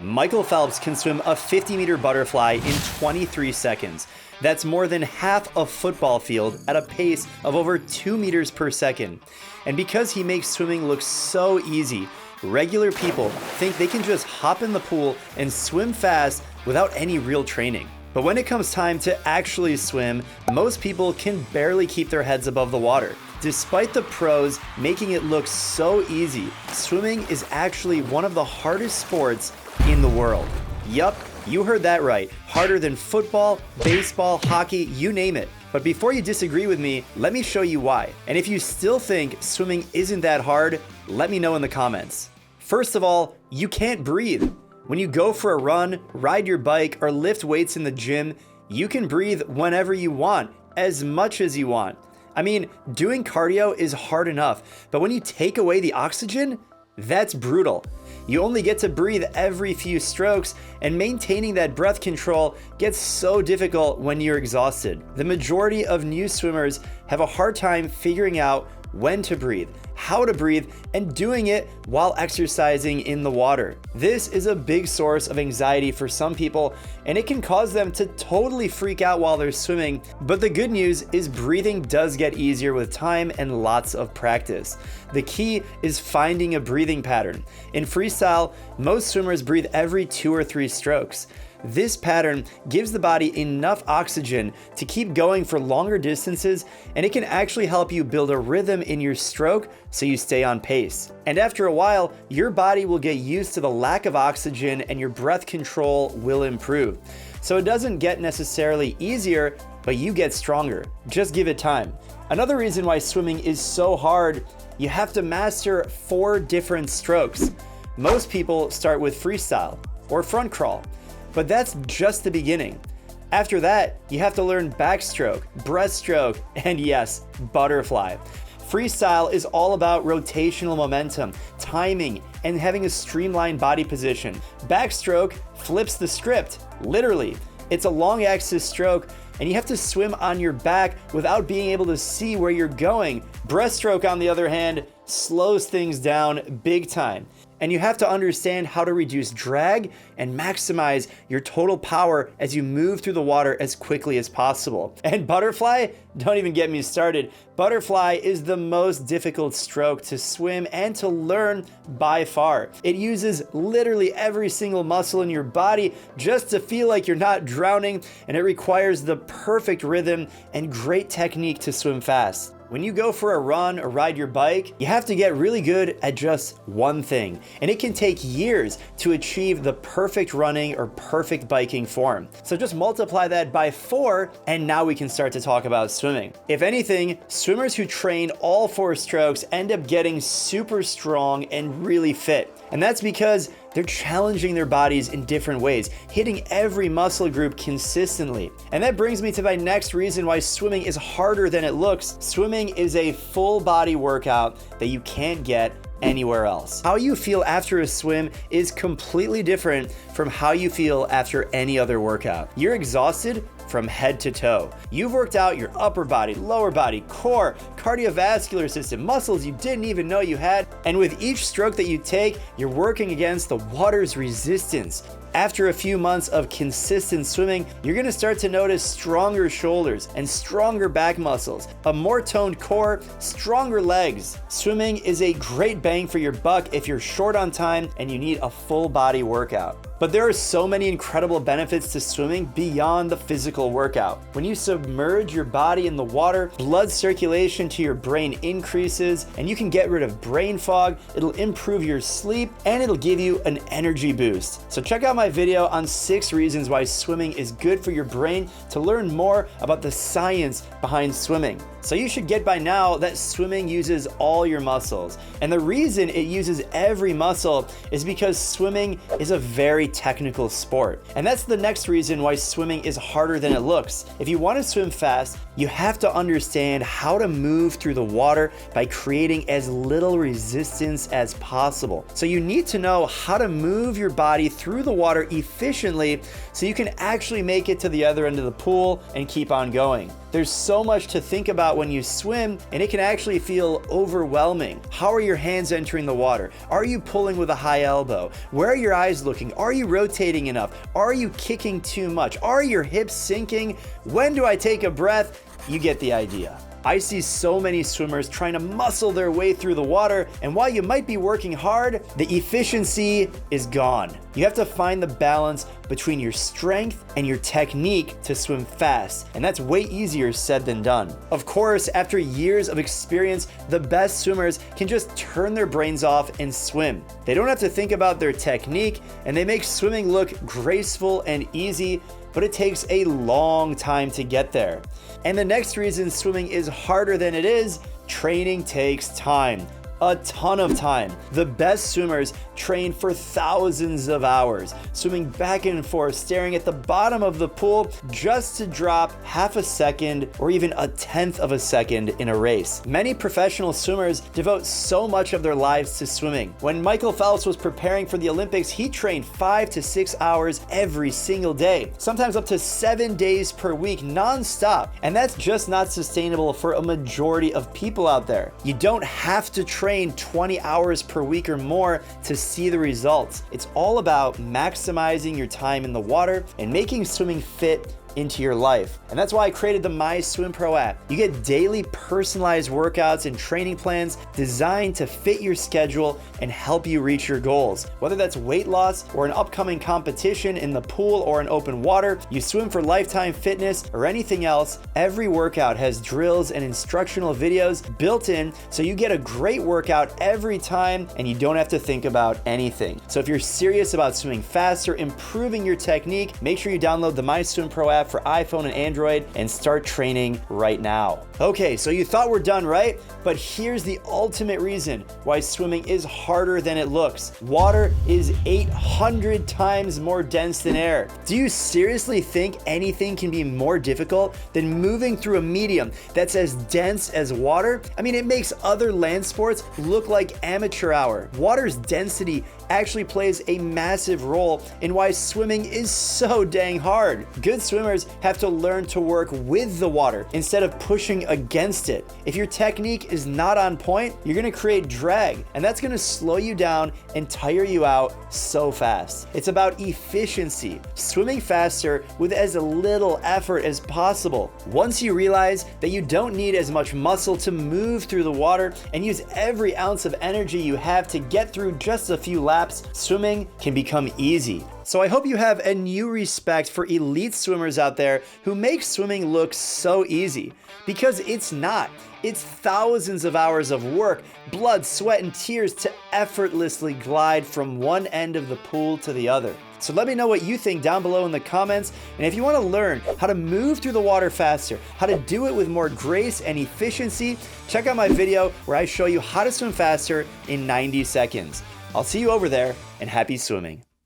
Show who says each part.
Speaker 1: Michael Phelps can swim a 50-meter butterfly in 23 seconds. That's more than half a football field at a pace of over 2 meters per second. And because he makes swimming look so easy, regular people think they can just hop in the pool and swim fast without any real training. But when it comes time to actually swim, most people can barely keep their heads above the water. Despite the pros making it look so easy, swimming is actually one of the hardest sports in the world. Yup, you heard that right. Harder than football, baseball, hockey, you name it. But before you disagree with me, let me show you why. And if you still think swimming isn't that hard, let me know in the comments. First of all, you can't breathe. When you go for a run, ride your bike, or lift weights in the gym, you can breathe whenever you want, as much as you want. I mean, doing cardio is hard enough, but when you take away the oxygen, that's brutal. You only get to breathe every few strokes, and maintaining that breath control gets so difficult when you're exhausted. The majority of new swimmers have a hard time figuring out when to breathe, how to breathe, and doing it while exercising in the water. This is a big source of anxiety for some people, and it can cause them to totally freak out while they're swimming. But the good news is breathing does get easier with time and lots of practice. The key is finding a breathing pattern. In freestyle, most swimmers breathe every 2 or 3 strokes. This pattern gives the body enough oxygen to keep going for longer distances, and it can actually help you build a rhythm in your stroke so you stay on pace. And after a while, your body will get used to the lack of oxygen and your breath control will improve. So it doesn't get necessarily easier, but you get stronger. Just give it time. Another reason why swimming is so hard, you have to master 4 different strokes. Most people start with freestyle or front crawl, but that's just the beginning. After that, you have to learn backstroke, breaststroke, and yes, butterfly. Freestyle is all about rotational momentum, timing, and having a streamlined body position. Backstroke flips the script, literally. It's a long axis stroke, and you have to swim on your back without being able to see where you're going. Breaststroke, on the other hand, slows things down big time. And you have to understand how to reduce drag and maximize your total power as you move through the water as quickly as possible. And butterfly? Don't even get me started. Butterfly is the most difficult stroke to swim and to learn by far. It uses literally every single muscle in your body just to feel like you're not drowning, and it requires the perfect rhythm and great technique to swim fast. When you go for a run or ride your bike, you have to get really good at just one thing, and it can take years to achieve the perfect running or perfect biking form. So just multiply that by 4, and now we can start to talk about swimming. If anything, swimmers who train all 4 strokes end up getting super strong and really fit. And that's because they're challenging their bodies in different ways, hitting every muscle group consistently. And that brings me to my next reason why swimming is harder than it looks. Swimming is a full body workout that you can't get anywhere else. How you feel after a swim is completely different from how you feel after any other workout. You're exhausted from head to toe. You've worked out your upper body, lower body, core, cardiovascular system, muscles you didn't even know you had. And with each stroke that you take, you're working against the water's resistance. After a few months of consistent swimming, you're gonna start to notice stronger shoulders and stronger back muscles, a more toned core, stronger legs. Swimming is a great bang for your buck if you're short on time and you need a full body workout. But there are so many incredible benefits to swimming beyond the physical workout. When you submerge your body in the water, blood circulation to your brain increases, and you can get rid of brain fog, it'll improve your sleep, and it'll give you an energy boost. So check out my video on 6 reasons why swimming is good for your brain to learn more about the science behind swimming. So you should get by now that swimming uses all your muscles. And the reason it uses every muscle is because swimming is a very technical sport. And that's the next reason why swimming is harder than it looks. If you want to swim fast, You have to understand how to move through the water by creating as little resistance as possible. So you need to know how to move your body through the water efficiently so you can actually make it to the other end of the pool and keep on going. There's so much to think about when you swim, and it can actually feel overwhelming. How are your hands entering the water? Are you pulling with a high elbow? Where are your eyes looking? Are you rotating enough? Are you kicking too much? Are your hips sinking? When do I take a breath? You get the idea. I see so many swimmers trying to muscle their way through the water, and while you might be working hard, the efficiency is gone. You have to find the balance between your strength and your technique to swim fast, and that's way easier said than done. Of course, after years of experience, the best swimmers can just turn their brains off and swim. They don't have to think about their technique, and they make swimming look graceful and easy, but it takes a long time to get there. And the next reason swimming is harder than it is, training takes time. A ton of time. The best swimmers train for thousands of hours, swimming back and forth, staring at the bottom of the pool just to drop half a second or even a tenth of a second in a race. Many professional swimmers devote so much of their lives to swimming. When Michael Phelps was preparing for the Olympics, he trained 5 to 6 hours every single day, sometimes up to 7 days per week non-stop. And that's just not sustainable for a majority of people out there. You don't have to train 20 hours per week or more to see the results. It's all about maximizing your time in the water and making swimming fit into your life. And that's why I created the MySwimPro app. You get daily personalized workouts and training plans designed to fit your schedule and help you reach your goals. Whether that's weight loss or an upcoming competition in the pool or in open water, you swim for lifetime fitness or anything else, every workout has drills and instructional videos built in so you get a great workout every time and you don't have to think about anything. So if you're serious about swimming faster, improving your technique, make sure you download the MySwimPro app for iPhone and Android and start training right now. Okay, so you thought we're done, right? But here's the ultimate reason why swimming is harder than it looks. Water is 800 times more dense than air. Do you seriously think anything can be more difficult than moving through a medium that's as dense as water? I mean, it makes other land sports look like amateur hour. Water's density actually plays a massive role in why swimming is so dang hard. Good swimmers have to learn to work with the water instead of pushing against it. If your technique is not on point, you're gonna create drag, and that's gonna slow you down and tire you out so fast. It's about efficiency, swimming faster with as little effort as possible. Once you realize that you don't need as much muscle to move through the water and use every ounce of energy you have to get through just a few laps, swimming can become easy. So I hope you have a new respect for elite swimmers out there who make swimming look so easy, because it's not. It's thousands of hours of work, blood, sweat, and tears to effortlessly glide from one end of the pool to the other. So let me know what you think down below in the comments. And if you want to learn how to move through the water faster, how to do it with more grace and efficiency, check out my video where I show you how to swim faster in 90 seconds. I'll see you over there, and happy swimming.